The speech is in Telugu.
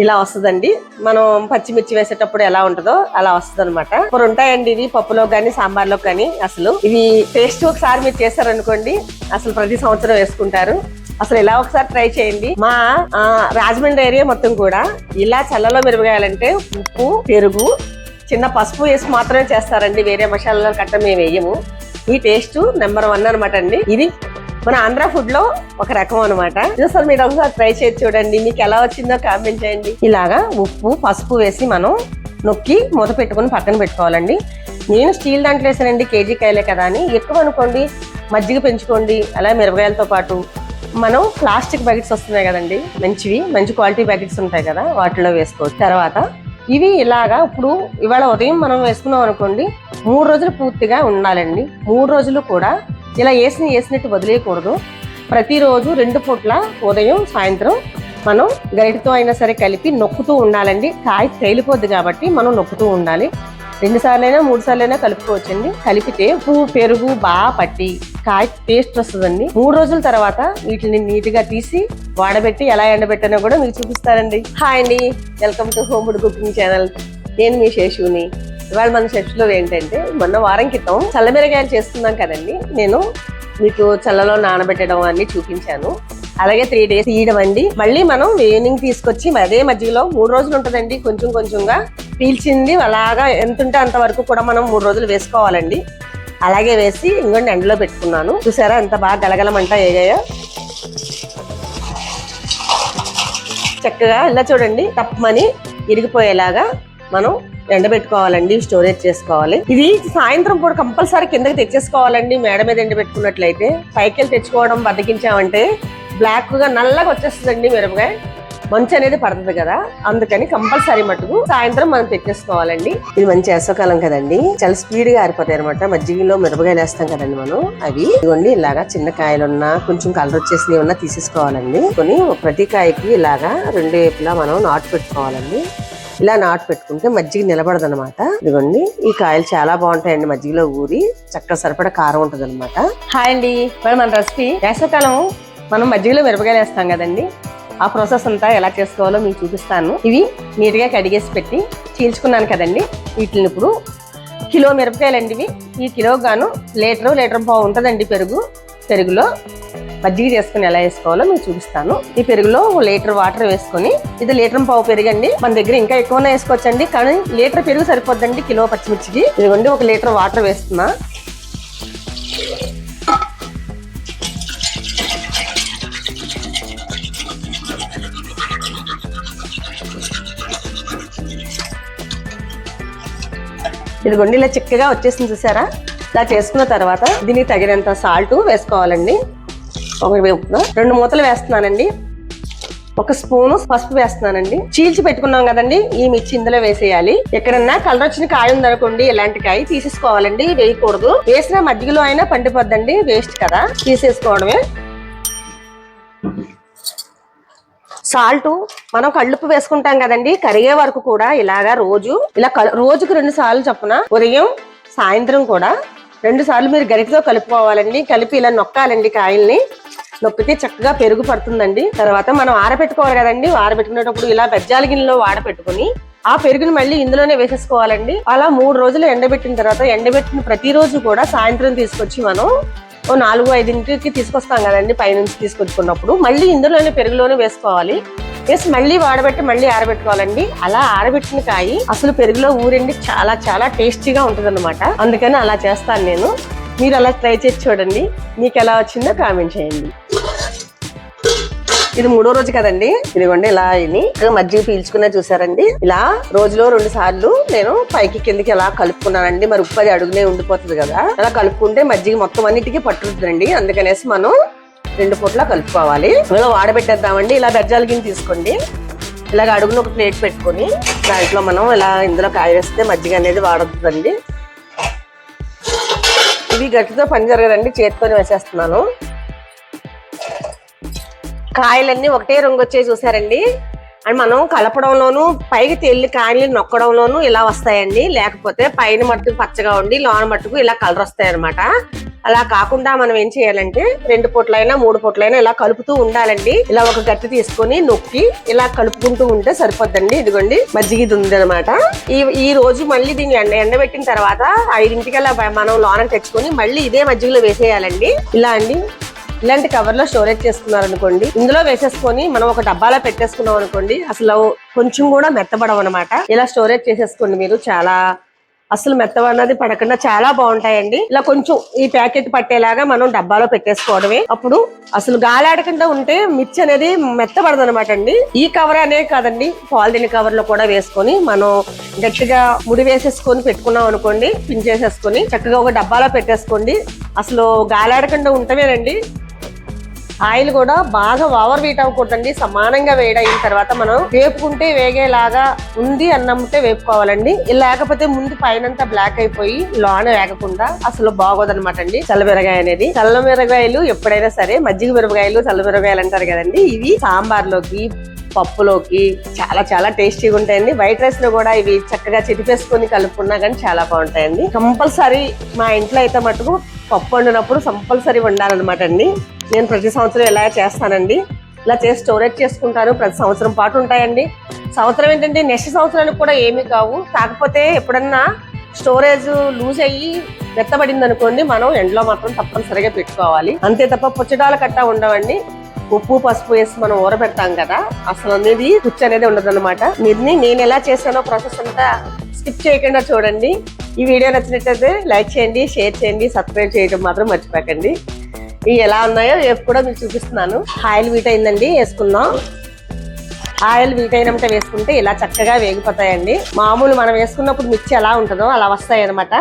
ఇలా వస్తుందండి. మనం పచ్చిమిర్చి వేసేటప్పుడు ఎలా ఉంటుందో అలా వస్తుంది అనమాట. ఇప్పుడు ఉంటాయండి ఇవి పప్పులో కానీ సాంబార్లో కానీ. అసలు ఇవి టేస్ట్ ఒకసారి మీరు చేశారనుకోండి అసలు ప్రతి సంవత్సరం వేసుకుంటారు. అసలు ఇలా ఒకసారి ట్రై చేయండి. మా రాజమండ్రి ఏరియా మొత్తం కూడా ఇలా చల్లలో మిరపకాయాలంటే ఉప్పు, పెరుగు, చిన్న పసుపు వేసి మాత్రమే చేస్తారండి. వేరే మసాలాలు కట్ట మేము వేయము. ఈ టేస్ట్ నెంబర్ 1 అనమాట అండి. ఇది మన ఆంధ్ర ఫుడ్ లో ఒక రకం అనమాట. అసలు మీరు ఒకసారి ట్రై చేసి చూడండి, మీకు ఎలా వచ్చిందో కామెంట్ చేయండి. ఇలాగా ఉప్పు, పసుపు వేసి మనం నొక్కి మూత పెట్టుకుని పక్కన పెట్టుకోవాలండి. నేను స్టీల్ దాంట్లో వేసానండి, కేజీ కాయలే కదా అని. ఎక్కువ అనుకోండి మజ్జిగ పెంచుకోండి. అలా మిరపకాయలతో పాటు మనం ప్లాస్టిక్ ప్యాకెట్స్ వస్తున్నాయి కదండి, మంచి క్వాలిటీ ప్యాకెట్స్ ఉంటాయి కదా, వాటిలో వేసుకోవచ్చు. తర్వాత ఇవి ఇలాగా ఇప్పుడు ఇవాళ ఉదయం మనం వేసుకున్నాం అనుకోండి 3 రోజులు పూర్తిగా ఉండాలండి. 3 రోజులు కూడా ఇలా వేసినట్టు వదిలేయకూడదు. ప్రతిరోజు 2 పూట్ల ఉదయం సాయంత్రం మనం గరిటతో అయినా సరే కలిపి నొక్కుతూ ఉండాలండి. కాయ తేలిపోద్ది కాబట్టి మనం నొక్కుతూ ఉండాలి. 2 సార్లైనా 3 సార్లైనా కలుపుకోవచ్చండి. కలిపితే ఉప్పు, పెరుగు బాగా పట్టి కాయ టేస్ట్ వస్తుందండి. 3 రోజుల తర్వాత వీటిని నీట్ గా తీసి వాడబెట్టి ఎలా ఎండబెట్టానో కూడా మీకు చూపిస్తారండి. హాయ్ అండి, welcome to home food cooking channel. నేను మీ శేషుని. ఇవాళ మన షెఫ్లో ఏంటంటే మొన్న వారం క్రితం చల్లమిరకాయలు చేస్తున్నాం కదండి, నేను మీకు చల్లలో నానబెట్టడం అన్ని చూపించాను. అలాగే 3 డేస్ తీయడం అండి. మళ్ళీ మనం ఈవినింగ్ తీసుకొచ్చి అదే మజ్జిగలో 3 రోజులు ఉంటుందండి. కొంచెంగా పీల్చింది అలాగా ఎంత ఉంటే అంతవరకు కూడా మనం 3 రోజులు వేసుకోవాలండి. అలాగే వేసి ఇంకొండి ఎండలో పెట్టుకున్నాను. చూసారా ఎంత బాగా గలగలమంటా ఏగాయో. చక్కగా ఇలా చూడండి, తప్పమని ఇరిగిపోయేలాగా మనం ఎండబెట్టుకోవాలండి, స్టోరేజ్ చేసుకోవాలి. ఇది సాయంత్రం పూట కంపల్సరీ కిందకి తెచ్చేసుకోవాలండి. మేడ మీద ఎండబెట్టుకున్నట్లయితే పైకి వెళ్ళి తెచ్చుకోవడం బద్దకించామంటే బ్లాక్ గా నల్లగా వచ్చేస్తుందండి మిరపకాయ. మంచు అనేది పడుతుంది కదా, అందుకని కంపల్సరీ మటుకు సాయంత్రం మనం తెచ్చేసుకోవాలండి. ఇది మంచి వేసవకాలం కదండి, చాలా స్పీడ్ గా ఆరిపోతాయి అనమాట. మజ్జిగలో మిరపకాయలు వేస్తాం కదండి మనం. అవి ఇదిగోండి ఇలాగా చిన్న కాయలున్నా కొంచెం కలర్ వచ్చేసినవి ఉన్నా తీసేసుకోవాలండి. కొన్ని ప్రతి కాయకి ఇలాగా 2 వైపులా మనం నాటు పెట్టుకోవాలండి. ఇలా నాటు పెట్టుకుంటే మజ్జిగ నిలబడదు అనమాట. ఇదిగోండి ఈ కాయలు చాలా బాగుంటాయండి, మజ్జిగలో ఊరి చక్కగా సరిపడా కారం ఉంటుంది అనమాట. హాయ్ అండి, మన రెసిపీ వేసవకాలం మనం మజ్జిగలో మిరపకాయలు వేస్తాం కదండి, ఆ ప్రాసెస్ అంతా ఎలా చేసుకోవాలో మీకు చూపిస్తాను. ఇవి నీట్గా కడిగేసి పెట్టి చీల్చుకున్నాను కదండి. వీటిని ఇప్పుడు కిలో మిరపకాయలండి ఇవి. ఈ కిలోకి గాను లీటర్ పావు ఉంటుందండి పెరుగులో మజ్జిగ చేసుకుని ఎలా వేసుకోవాలో మీకు చూపిస్తాను. ఈ పెరుగులో 1 లీటర్ వాటర్ వేసుకొని, ఇది 1 లీటర్ పావు పెరుగండి. మన దగ్గర ఇంకా ఎక్కువనే వేసుకోవచ్చండి, కానీ లీటర్ పెరుగు సరిపోద్దండి కిలో పచ్చిమిర్చికి. ఇదిగోండి 1 లీటర్ వాటర్ వేస్తున్నా. ఇదిగోండి ఇలా చిక్కగా వచ్చేసింది చూసారా. ఇలా చేసుకున్న తర్వాత దీనికి తగినంత సాల్ట్ వేసుకోవాలండి. 2 మూతలు వేస్తున్నానండి. 1 స్పూను పసుపు వేస్తున్నానండి. చీల్చి పెట్టుకున్నాం కదండి, ఈ మిర్చి ఇందులో వేసేయాలి. ఎక్కడన్నా కలర్ వచ్చిన కాయ ఉందనుకోండి, ఇలాంటి కాయ తీసేసుకోవాలండి, వేయకూడదు. వేసిన మజ్జిగలో అయినా పండిపోద్దండి, వేస్ట్ కదా, తీసేసుకోవడమే. సాల్ట్ మనం కళ్ళుప్పు వేసుకుంటాం కదండి, కరిగే వరకు కూడా ఇలాగా రోజుకు 2 సార్లు చొప్పున ఉదయం సాయంత్రం కూడా 2 సార్లు మీరు గరిటతో కలుపుకోవాలండి. కలిపి ఇలా నొక్కాలండి. కాయల్ని నొక్కితే చక్కగా పెరుగు పడుతుందండి. తర్వాత మనం ఆరబెట్టుకోవాలి కదండి, ఆరబెట్టుకునేటప్పుడు ఇలా బెజ్జాల గిన్నెలో వాడపెట్టుకుని ఆ పెరుగుని మళ్ళీ ఇందులోనే వేసేసుకోవాలండి. అలా 3 రోజులు ఎండబెట్టిన తర్వాత ఎండబెట్టిన ప్రతిరోజు కూడా సాయంత్రం తీసుకొచ్చి మనం 4-5 తీసుకొస్తాం కదండి, పైనుంచి తీసుకొచ్చుకున్నప్పుడు మళ్ళీ ఇందులోనే పెరుగులోనే వేసుకోవాలి. వేసి మళ్ళీ వాడబెట్టి మళ్ళీ ఆరబెట్టుకోవాలండి. అలా ఆరబెట్టిన కాయ అసలు పెరుగులో ఊరండి చాలా చాలా టేస్టీగా ఉంటుంది అనమాట. అందుకని అలా చేస్తాను నేను. మీరు అలా ట్రై చేసి చూడండి, మీకు ఎలా వచ్చిందో కామెంట్ చేయండి. ఇది 3వ రోజు కదండి. ఇదిగోండి ఇలా మజ్జిగ పీల్చుకునే చూసారండి. ఇలా రోజులో 2 సార్లు నేను పైకి కిందకి ఎలా కలుపుకున్నానండి. మరి ఉప్పు అది అడుగునే ఉండిపోతుంది కదా, అలా కలుపుకుంటే మజ్జిగ మొత్తం అన్నిటికీ పట్టుతుందండి. అందుకనేసి మనం 2 పూట్ల కలుపుకోవాలి. ఇలా వాడబెట్టేద్దామండి. ఇలా బెజ్జాల గిన్నె తీసుకోండి. ఇలాగ అడుగున ఒక ప్లేట్ పెట్టుకొని దాంట్లో మనం ఇలా ఇందులో కాయ వేస్తే మజ్జిగ అనేది వాడుతుందండి. ఇవి గట్టితో పని జరగదండి, చేతితోనే వేసేస్తున్నాను. కాయలన్నీ ఒకటే రంగు వచ్చే చూసారండి. అండ్ మనం కలపడంలోను పైకి తేలి కాయలు నొక్కడంలోను ఇలా వస్తాయండి. లేకపోతే పైన మట్టుకు పచ్చగా ఉండి లోన మట్టుకు ఇలా కలర్ వస్తాయి అనమాట. అలా కాకుండా మనం ఏం చేయాలంటే 2 పూట్లైనా 3 పూట్లైనా ఇలా కలుపుతూ ఉండాలండి. ఇలా ఒక గట్టి తీసుకొని నొక్కి ఇలా కలుపుకుంటూ ఉంటే సరిపోద్దండి. ఇదిగోండి మజ్జిగ ఇది ఉంది అనమాట. ఈ రోజు మళ్ళీ దీన్ని ఎండబెట్టిన తర్వాత 5ంటికల్లా మనం లోనకి తెచ్చుకొని మళ్ళీ ఇదే మజ్జిగలో వేసేయాలండి. ఇలా అండి ఇలాంటి కవర్ లో స్టోరేజ్ చేసుకున్నారు అనుకోండి, ఇందులో వేసేసుకొని మనం ఒక డబ్బాలో పెట్టేసుకున్నాం అనుకోండి, అసలు కొంచెం కూడా మెత్తబడవు అనమాట. ఇలా స్టోరేజ్ చేసేసుకోండి మీరు. చాలా అసలు మెత్తబడినది పడకుండా చాలా బాగుంటాయండి. ఇలా కొంచెం ఈ ప్యాకెట్ పట్టేలాగా మనం డబ్బాలో పెట్టేసుకోవడమే. అప్పుడు అసలు గాలాడకుండా ఉంటే మిర్చి అనేది మెత్తబడదు అనమాట అండి. ఈ కవర్ అనే కాదండి, పాలిథిన్ కవర్ లో కూడా వేసుకొని మనం గట్టిగా ముడి వేసేసుకొని పెట్టుకున్నాం అనుకోండి, పిన్ చేసేసుకొని చక్కగా ఒక డబ్బాలో పెట్టేసుకోండి. అసలు గాలాడకుండా ఉంటమేనండి. ఆయిల్ కూడా బాగా ఓవర్ హీట్ అవ్వకూడదండి. సమానంగా వేడైన తర్వాత మనం వేపుకుంటే వేగేలాగా ఉంది అన్నమ్మితే వేపుకోవాలండి. లేకపోతే ముందు పైనంతా బ్లాక్ అయిపోయి లోన వేగకుండా అసలు బాగోదనమాట అండి చల్లమిరగాయ అనేది. చల్లమిరగాయలు ఎప్పుడైనా సరే మజ్జిగ మిరపకాయలు చల్లమిరగాయలు అంటారు కదండి, ఇవి సాంబార్లోకి పప్పులోకి చాలా చాలా టేస్టీగా ఉంటాయండి. వైట్ రైస్ లో కూడా ఇవి చక్కగా చిటిపేసుకొని కలుపుకున్నా కానీ చాలా బాగుంటాయండి. కంపల్సరీ మా ఇంట్లో అయితే మటుకు పప్పు వండినప్పుడు కంపల్సరీ వండాలన్నమాట అండి. నేను ప్రతి సంవత్సరం ఇలా చేస్తానండి. ఇలా చేసి స్టోరేజ్ చేసుకుంటాను. ప్రతి సంవత్సరం పాటు ఉంటాయండి. సంవత్సరం ఏంటంటే నెక్స్ట్ సంవత్సరానికి కూడా ఏమీ కావు. కాకపోతే ఎప్పుడన్నా స్టోరేజ్ లూజ్ అయ్యి మెత్తబడింది అనుకోండి, మనం ఎండలో మాత్రం తప్పనిసరిగా పెట్టుకోవాలి. అంతే తప్ప పుచ్చడాల కట్ట ఉండవండి. ఉప్పు పసుపు వేసి మనం ఊరబెడతాం కదా, అసలు అనేది పుచ్చు అనేది ఉండదు అనమాట. నేను ఎలా చేశానో ప్రాసెస్ అంతా స్కిప్ చేయకుండా చూడండి. ఈ వీడియో నచ్చినట్లయితే లైక్ చేయండి, షేర్ చేయండి, సబ్స్క్రైబ్ చేయడం మాత్రం మర్చిపోకండి. ఇవి ఎలా ఉన్నాయో రేపు కూడా మీకు చూపిస్తున్నాను. ఆయిల్ వీట్ అయిందండి, వేసుకుందాం. ఆయిల్ వీట్ అయినట్టే వేసుకుంటే ఇలా చక్కగా వేగిపోతాయండి. మామూలు మనం వేసుకున్నప్పుడు మిర్చి ఎలా ఉంటుందో అలా వస్తాయి అనమాట.